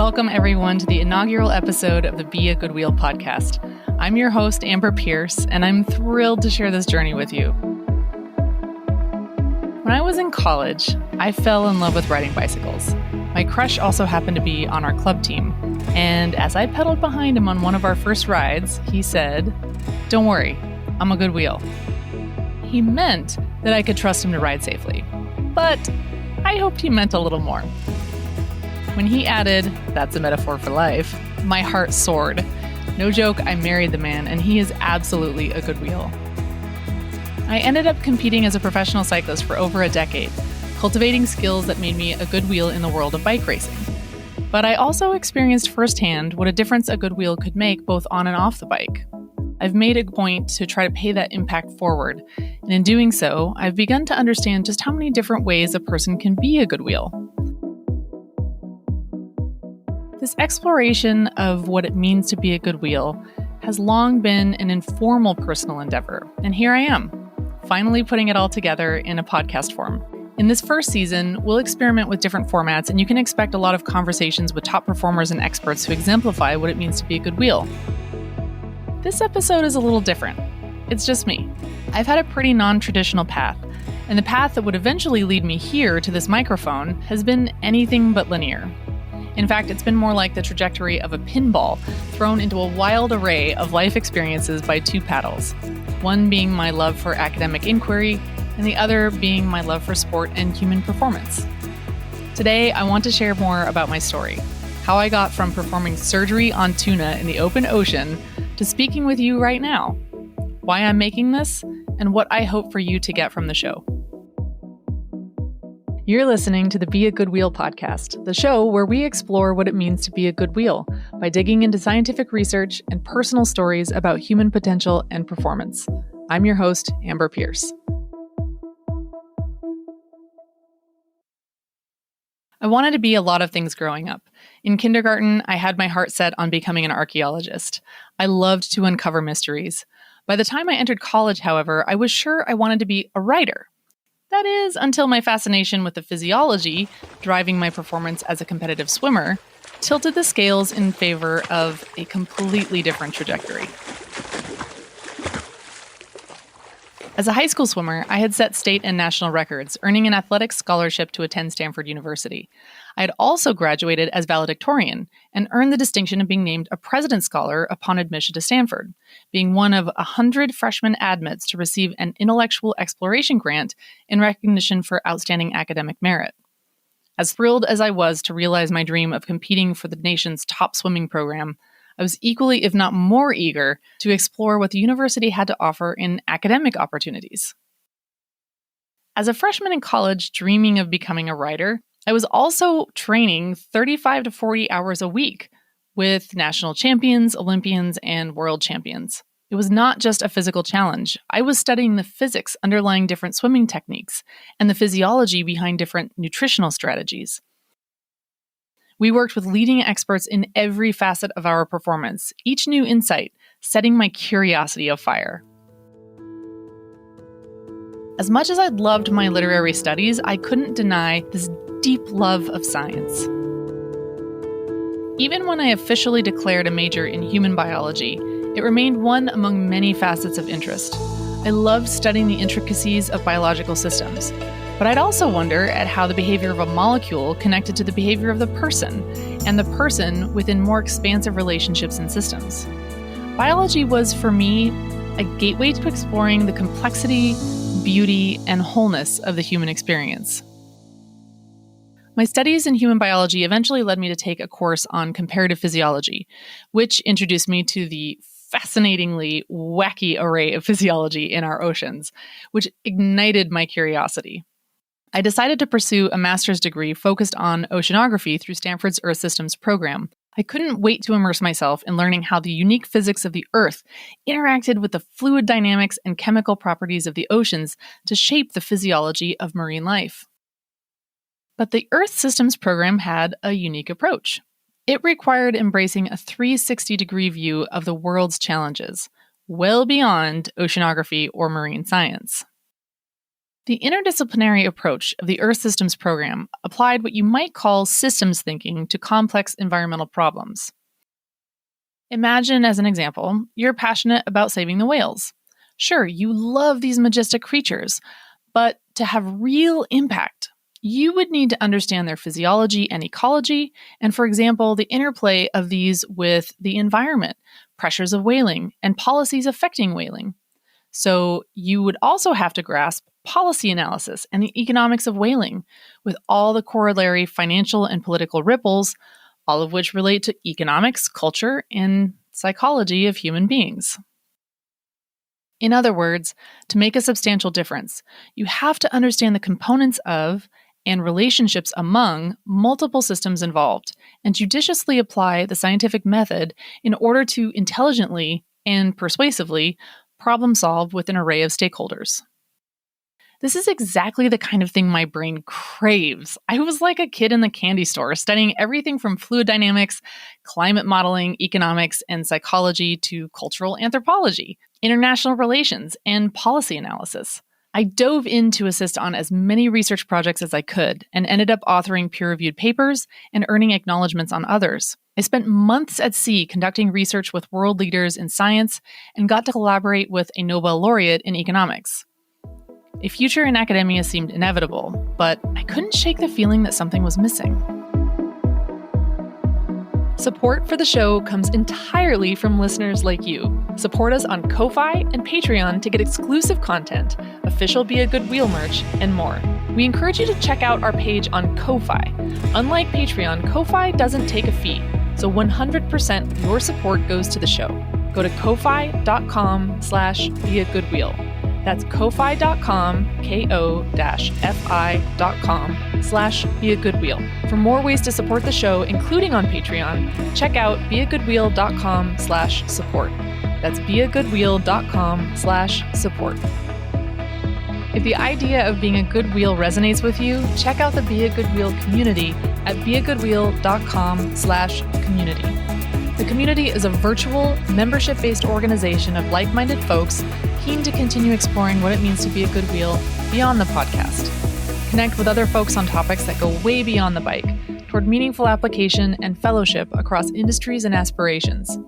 Welcome, everyone, to the inaugural episode of the Be a Good Wheel podcast. I'm your host, Amber Pierce, and I'm thrilled to share this journey with you. When I was in college, I fell in love with riding bicycles. My crush also happened to be on our club team, and as I pedaled behind him on one of our first rides, he said, "Don't worry, I'm a good wheel." He meant that I could trust him to ride safely, but I hoped he meant a little more. When he added, "That's a metaphor for life," my heart soared. No joke, I married the man, and he is absolutely a good wheel. I ended up competing as a professional cyclist for over a decade, cultivating skills that made me a good wheel in the world of bike racing. But I also experienced firsthand what a difference a good wheel could make both on and off the bike. I've made a point to try to pay that impact forward, and in doing so, I've begun to understand just how many different ways a person can be a good wheel. This exploration of what it means to be a good wheel has long been an informal personal endeavor, and here I am, finally putting it all together in a podcast form. In this first season, we'll experiment with different formats, and you can expect a lot of conversations with top performers and experts who exemplify what it means to be a good wheel. This episode is a little different. It's just me. I've had a pretty non-traditional path, and the path that would eventually lead me here to this microphone has been anything but linear. In fact, it's been more like the trajectory of a pinball thrown into a wild array of life experiences by two paddles, one being my love for academic inquiry, and the other being my love for sport and human performance. Today, I want to share more about my story, how I got from performing surgery on tuna in the open ocean to speaking with you right now, why I'm making this, and what I hope for you to get from the show. You're listening to the Be a Good Wheel podcast, the show where we explore what it means to be a good wheel by digging into scientific research and personal stories about human potential and performance. I'm your host, Amber Pierce. I wanted to be a lot of things growing up. In kindergarten, I had my heart set on becoming an archaeologist. I loved to uncover mysteries. By the time I entered college, however, I was sure I wanted to be a writer. That is, until my fascination with the physiology, driving my performance as a competitive swimmer, tilted the scales in favor of a completely different trajectory. As a high school swimmer, I had set state and national records, earning an athletics scholarship to attend Stanford University. I had also graduated as valedictorian and earned the distinction of being named a President's Scholar upon admission to Stanford, being one of 100 freshman admits to receive an intellectual exploration grant in recognition for outstanding academic merit. As thrilled as I was to realize my dream of competing for the nation's top swimming program, I was equally, if not more eager, to explore what the university had to offer in academic opportunities. As a freshman in college dreaming of becoming a writer, I was also training 35 to 40 hours a week with national champions, Olympians, and world champions. It was not just a physical challenge. I was studying the physics underlying different swimming techniques and the physiology behind different nutritional strategies. We worked with leading experts in every facet of our performance, each new insight setting my curiosity afire. As much as I loved my literary studies, I couldn't deny this deep love of science. Even when I officially declared a major in human biology, it remained one among many facets of interest. I loved studying the intricacies of biological systems. But I'd also wonder at how the behavior of a molecule connected to the behavior of the person, and the person within more expansive relationships and systems. Biology was, for me, a gateway to exploring the complexity, beauty, and wholeness of the human experience. My studies in human biology eventually led me to take a course on comparative physiology, which introduced me to the fascinatingly wacky array of physiology in our oceans, which ignited my curiosity. I decided to pursue a master's degree focused on oceanography through Stanford's Earth Systems program. I couldn't wait to immerse myself in learning how the unique physics of the Earth interacted with the fluid dynamics and chemical properties of the oceans to shape the physiology of marine life. But the Earth Systems program had a unique approach. It required embracing a 360-degree view of the world's challenges, well beyond oceanography or marine science. The interdisciplinary approach of the Earth Systems program applied what you might call systems thinking to complex environmental problems. Imagine, as an example, you're passionate about saving the whales. Sure, you love these majestic creatures, but to have real impact, you would need to understand their physiology and ecology, and for example, the interplay of these with the environment, pressures of whaling, and policies affecting whaling. So you would also have to grasp policy analysis and the economics of whaling, with all the corollary financial and political ripples, all of which relate to economics, culture, and psychology of human beings. In other words, to make a substantial difference, you have to understand the components of and relationships among multiple systems involved, and judiciously apply the scientific method in order to intelligently and persuasively problem solve with an array of stakeholders. This is exactly the kind of thing my brain craves. I was like a kid in the candy store, studying everything from fluid dynamics, climate modeling, economics, and psychology to cultural anthropology, international relations, and policy analysis. I dove in to assist on as many research projects as I could and ended up authoring peer-reviewed papers and earning acknowledgments on others. I spent months at sea conducting research with world leaders in science and got to collaborate with a Nobel laureate in economics. A future in academia seemed inevitable, but I couldn't shake the feeling that something was missing. Support for the show comes entirely from listeners like you. Support us on Ko-Fi and Patreon to get exclusive content, official Be a Good Wheel merch, and more. We encourage you to check out our page on Ko-Fi. Unlike Patreon, Ko-Fi doesn't take a fee, so 100% your support goes to the show. Go to ko-fi.com/beagoodwheel. That's ko-fi.com, ko-fi.com/beagoodwheel. For more ways to support the show, including on Patreon, check out beagoodwheel.com/support. That's beagoodwheel.com/support. If the idea of being a good wheel resonates with you, check out the Be a Good Wheel community at beagoodwheel.com/community. The community is a virtual, membership-based organization of like-minded folks keen to continue exploring what it means to be a good wheel beyond the podcast. Connect with other folks on topics that go way beyond the bike, toward meaningful application and fellowship across industries and aspirations.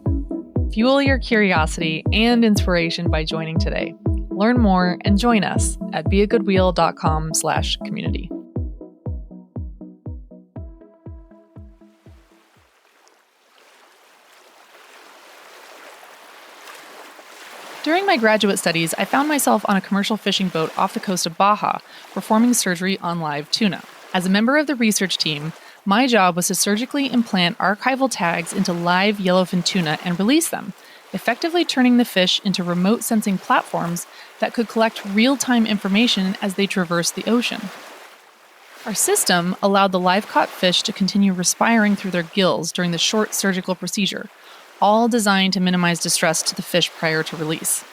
Fuel your curiosity and inspiration by joining today. Learn more and join us at beagoodwheel.com/community. During my graduate studies, I found myself on a commercial fishing boat off the coast of Baja, performing surgery on live tuna. As a member of the research team, my job was to surgically implant archival tags into live yellowfin tuna and release them, effectively turning the fish into remote sensing platforms that could collect real-time information as they traversed the ocean. Our system allowed the live-caught fish to continue respiring through their gills during the short surgical procedure, all designed to minimize distress to the fish prior to release.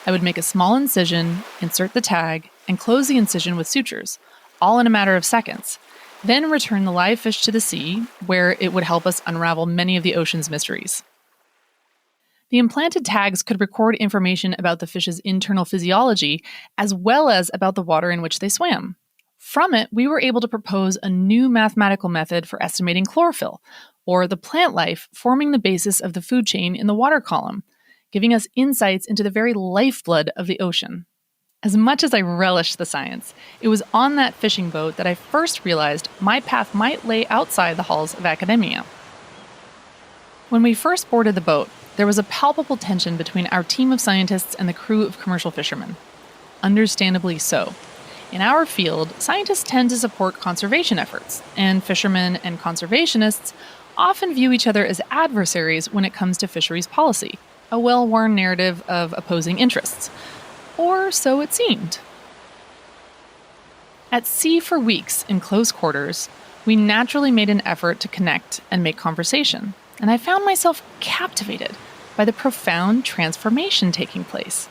I would make a small incision, insert the tag, and close the incision with sutures, all in a matter of seconds, then return the live fish to the sea, where it would help us unravel many of the ocean's mysteries. The implanted tags could record information about the fish's internal physiology, as well as about the water in which they swam. From it, we were able to propose a new mathematical method for estimating chlorophyll, or the plant life forming the basis of the food chain in the water column, giving us insights into the very lifeblood of the ocean. As much as I relished the science, it was on that fishing boat that I first realized my path might lay outside the halls of academia. When we first boarded the boat, there was a palpable tension between our team of scientists and the crew of commercial fishermen. Understandably so. In our field, scientists tend to support conservation efforts, and fishermen and conservationists often view each other as adversaries when it comes to fisheries policy, a well-worn narrative of opposing interests. Or so it seemed. At sea for weeks in close quarters, we naturally made an effort to connect and make conversation, and I found myself captivated by the profound transformation taking place.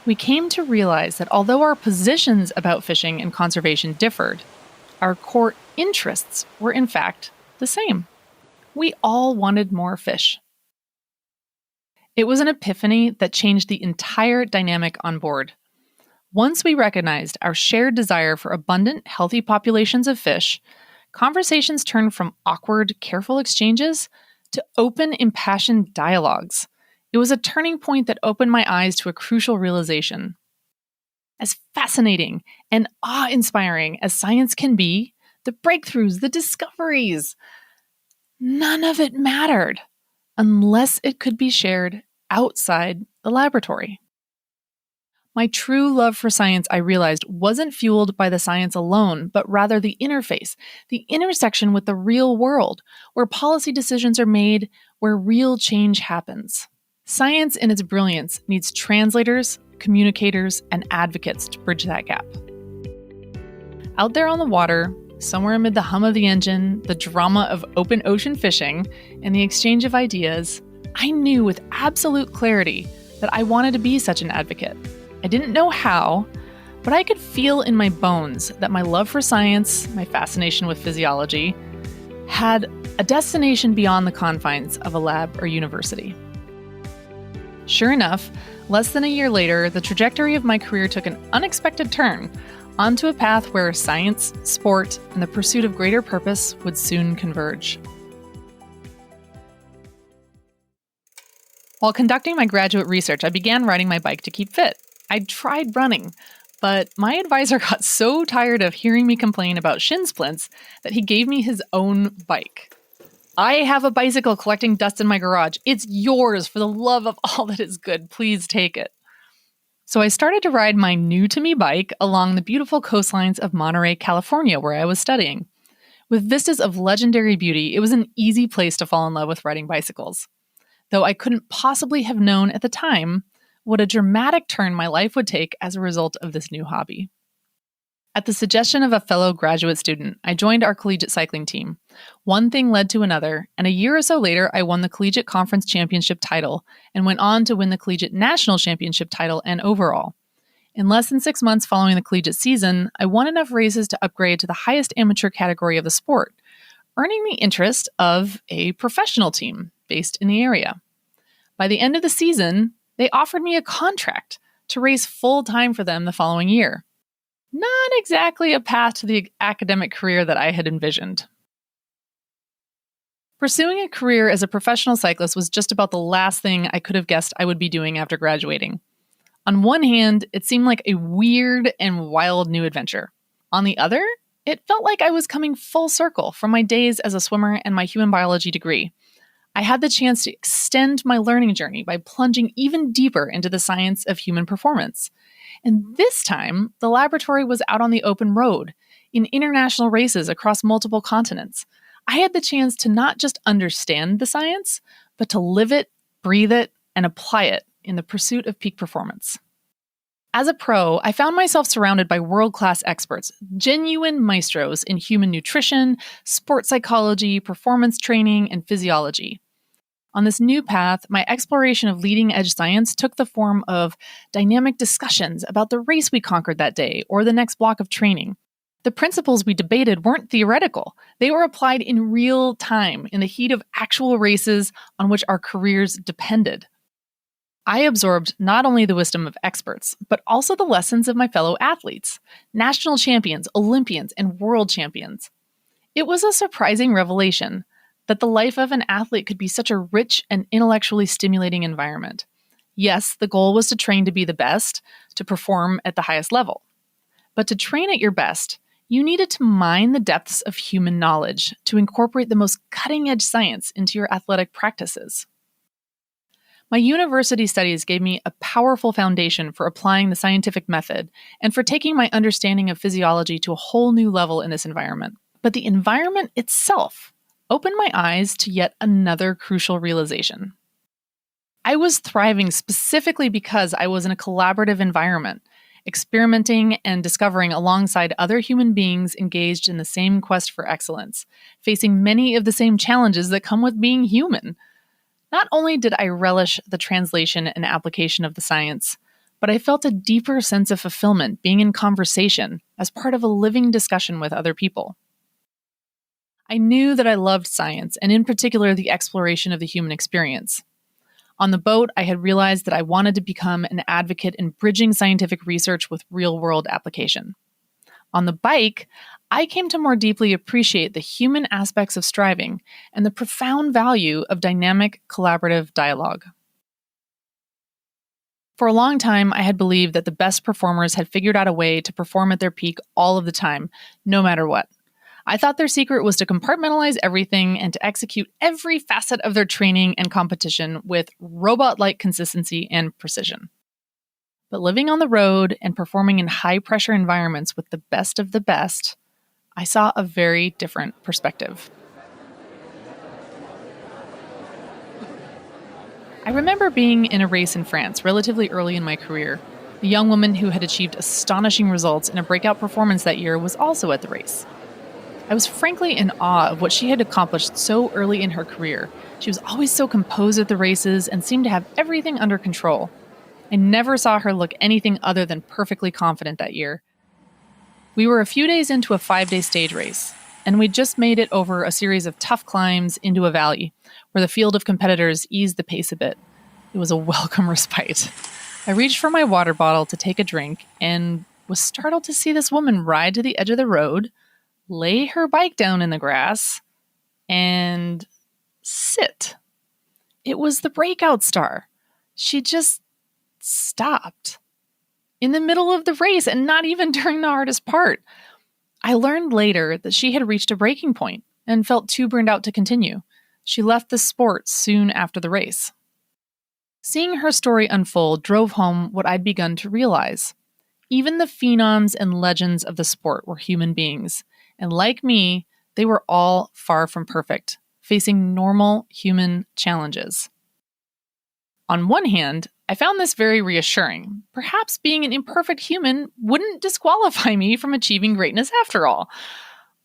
We came to realize that although our positions about fishing and conservation differed, our core interests were in fact the same. We all wanted more fish. It was an epiphany that changed the entire dynamic on board. Once we recognized our shared desire for abundant, healthy populations of fish, conversations turned from awkward, careful exchanges to open, impassioned dialogues. It was a turning point that opened my eyes to a crucial realization. As fascinating and awe-inspiring as science can be, the breakthroughs, the discoveries, none of it mattered unless it could be shared outside the laboratory. My true love for science, I realized, wasn't fueled by the science alone, but rather the interface, the intersection with the real world, where policy decisions are made, where real change happens. Science in its brilliance needs translators, communicators, and advocates to bridge that gap. Out there on the water, somewhere amid the hum of the engine, the drama of open ocean fishing, and the exchange of ideas, I knew with absolute clarity that I wanted to be such an advocate. I didn't know how, but I could feel in my bones that my love for science, my fascination with physiology, had a destination beyond the confines of a lab or university. Sure enough, less than a year later, the trajectory of my career took an unexpected turn onto a path where science, sport, and the pursuit of greater purpose would soon converge. While conducting my graduate research, I began riding my bike to keep fit. I tried running, but my advisor got so tired of hearing me complain about shin splints that he gave me his own bike. I have a bicycle collecting dust in my garage. It's yours for the love of all that is good. Please take it. So I started to ride my new-to-me bike along the beautiful coastlines of Monterey, California, where I was studying. With vistas of legendary beauty, it was an easy place to fall in love with riding bicycles. Though I couldn't possibly have known at the time what a dramatic turn my life would take as a result of this new hobby. At the suggestion of a fellow graduate student, I joined our collegiate cycling team. One thing led to another, and a year or so later, I won the Collegiate Conference Championship title and went on to win the Collegiate National Championship title and overall. In less than 6 months following the collegiate season, I won enough races to upgrade to the highest amateur category of the sport, earning the interest of a professional team based in the area. By the end of the season, they offered me a contract to race full-time for them the following year. Not exactly a path to the academic career that I had envisioned. Pursuing a career as a professional cyclist was just about the last thing I could have guessed I would be doing after graduating. On one hand, it seemed like a weird and wild new adventure. On the other, it felt like I was coming full circle from my days as a swimmer and my human biology degree. I had the chance to extend my learning journey by plunging even deeper into the science of human performance. And this time, the laboratory was out on the open road, in international races across multiple continents. I had the chance to not just understand the science, but to live it, breathe it, and apply it in the pursuit of peak performance. As a pro, I found myself surrounded by world-class experts, genuine maestros in human nutrition, sports psychology, performance training, and physiology. On this new path, my exploration of leading-edge science took the form of dynamic discussions about the race we conquered that day or the next block of training. The principles we debated weren't theoretical. They were applied in real time, in the heat of actual races on which our careers depended. I absorbed not only the wisdom of experts, but also the lessons of my fellow athletes, national champions, Olympians, and world champions. It was a surprising revelation that the life of an athlete could be such a rich and intellectually stimulating environment. Yes, the goal was to train to be the best, to perform at the highest level. But to train at your best, you needed to mine the depths of human knowledge to incorporate the most cutting-edge science into your athletic practices. My university studies gave me a powerful foundation for applying the scientific method and for taking my understanding of physiology to a whole new level in this environment. But the environment itself opened my eyes to yet another crucial realization. I was thriving specifically because I was in a collaborative environment, experimenting and discovering alongside other human beings engaged in the same quest for excellence, facing many of the same challenges that come with being human. Not only did I relish the translation and application of the science, but I felt a deeper sense of fulfillment being in conversation as part of a living discussion with other people. I knew that I loved science, and in particular the exploration of the human experience. On the boat, I had realized that I wanted to become an advocate in bridging scientific research with real-world application. On the bike, I came to more deeply appreciate the human aspects of striving and the profound value of dynamic, collaborative dialogue. For a long time, I had believed that the best performers had figured out a way to perform at their peak all of the time, no matter what. I thought their secret was to compartmentalize everything and to execute every facet of their training and competition with robot-like consistency and precision. But living on the road and performing in high-pressure environments with the best of the best, I saw a very different perspective. I remember being in a race in France relatively early in my career. The young woman who had achieved astonishing results in a breakout performance that year was also at the race. I was frankly in awe of what she had accomplished so early in her career. She was always so composed at the races and seemed to have everything under control. I never saw her look anything other than perfectly confident that year. We were a few days into a 5-day stage race, and we'd just made it over a series of tough climbs into a valley, where the field of competitors eased the pace a bit. It was a welcome respite. I reached for my water bottle to take a drink, and was startled to see this woman ride to the edge of the road, lay her bike down in the grass, and sit. It was the breakout star. She just stopped in the middle of the race, and not even during the hardest part. I learned later that she had reached a breaking point and felt too burned out to continue. She left the sport soon after the race. Seeing her story unfold drove home what I'd begun to realize. Even the phenoms and legends of the sport were human beings, and like me, they were all far from perfect, facing normal human challenges. On one hand, I found this very reassuring. Perhaps being an imperfect human wouldn't disqualify me from achieving greatness after all.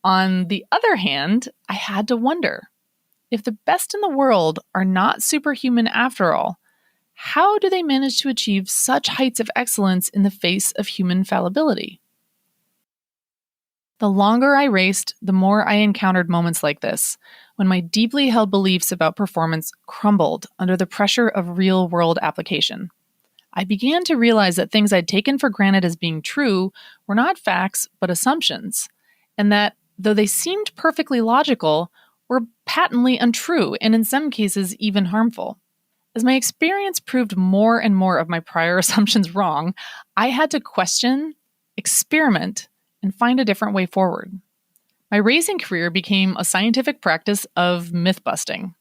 On the other hand, I had to wonder, if the best in the world are not superhuman after all, how do they manage to achieve such heights of excellence in the face of human fallibility? The longer I raced, the more I encountered moments like this, when my deeply held beliefs about performance crumbled under the pressure of real-world application. I began to realize that things I'd taken for granted as being true were not facts, but assumptions, and that, though they seemed perfectly logical, were patently untrue and in some cases even harmful. As my experience proved more and more of my prior assumptions wrong, I had to question, experiment, and find a different way forward. My racing career became a scientific practice of myth-busting.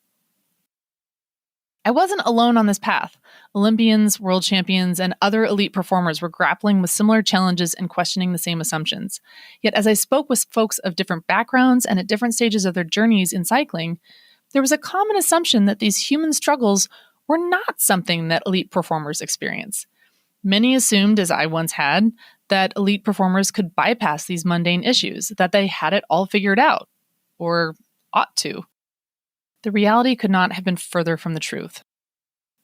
I wasn't alone on this path. Olympians, world champions, and other elite performers were grappling with similar challenges and questioning the same assumptions. Yet as I spoke with folks of different backgrounds and at different stages of their journeys in cycling, there was a common assumption that these human struggles were not something that elite performers experience. Many assumed, as I once had, that elite performers could bypass these mundane issues, that they had it all figured out, or ought to. The reality could not have been further from the truth.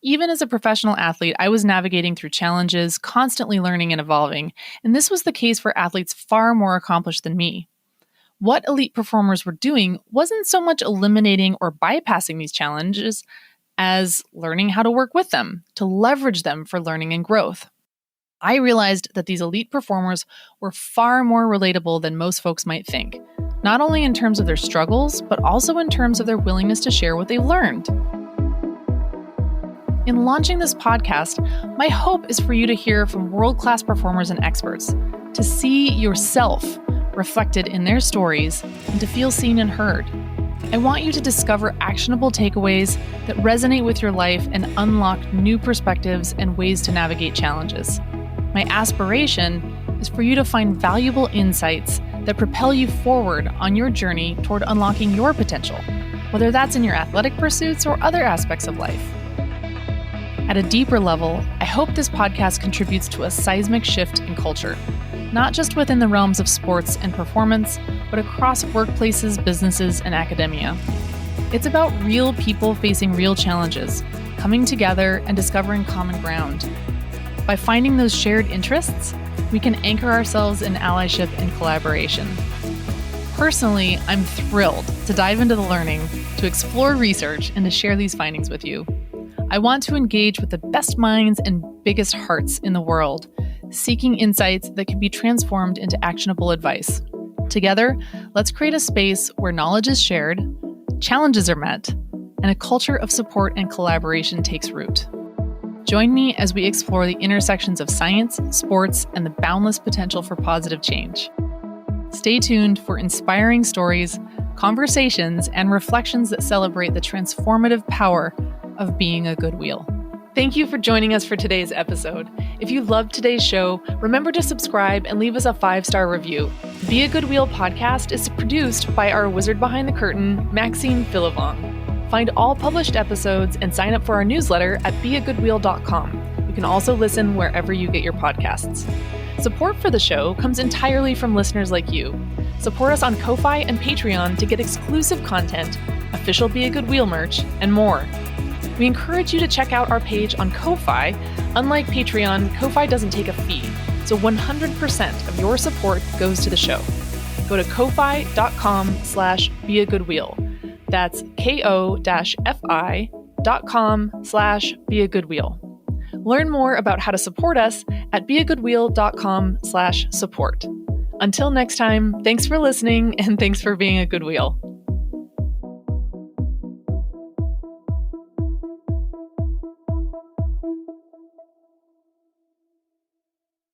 Even as a professional athlete, I was navigating through challenges, constantly learning and evolving, and this was the case for athletes far more accomplished than me. What elite performers were doing wasn't so much eliminating or bypassing these challenges as learning how to work with them, to leverage them for learning and growth. I realized that these elite performers were far more relatable than most folks might think, not only in terms of their struggles, but also in terms of their willingness to share what they've learned. In launching this podcast, my hope is for you to hear from world-class performers and experts, to see yourself reflected in their stories, and to feel seen and heard. I want you to discover actionable takeaways that resonate with your life and unlock new perspectives and ways to navigate challenges. My aspiration is for you to find valuable insights that propel you forward on your journey toward unlocking your potential, whether that's in your athletic pursuits or other aspects of life. At a deeper level, I hope this podcast contributes to a seismic shift in culture, not just within the realms of sports and performance, but across workplaces, businesses, and academia. It's about real people facing real challenges, coming together and discovering common ground. By finding those shared interests, we can anchor ourselves in allyship and collaboration. Personally, I'm thrilled to dive into the learning, to explore research, and to share these findings with you. I want to engage with the best minds and biggest hearts in the world, seeking insights that can be transformed into actionable advice. Together, let's create a space where knowledge is shared, challenges are met, and a culture of support and collaboration takes root. Join me as we explore the intersections of science, sports, and the boundless potential for positive change. Stay tuned for inspiring stories, conversations, and reflections that celebrate the transformative power of being a good wheel. Thank you for joining us for today's episode. If you loved today's show, remember to subscribe and leave us a 5-star review. Be a Good Wheel podcast is produced by our wizard behind the curtain, Maxine Philivong. Find all published episodes and sign up for our newsletter at beagoodwheel.com. You can also listen wherever you get your podcasts. Support for the show comes entirely from listeners like you. Support us on Ko-Fi and Patreon to get exclusive content, official Be a Good Wheel merch, and more. We encourage you to check out our page on Ko-Fi. Unlike Patreon, Ko-Fi doesn't take a fee, so 100% of your support goes to the show. Go to ko-fi.com/beagoodwheel. That's ko-fi.com/beagoodwheel. Learn more about how to support us at beagoodwheel.com/support. Until next time, thanks for listening and thanks for being a good wheel.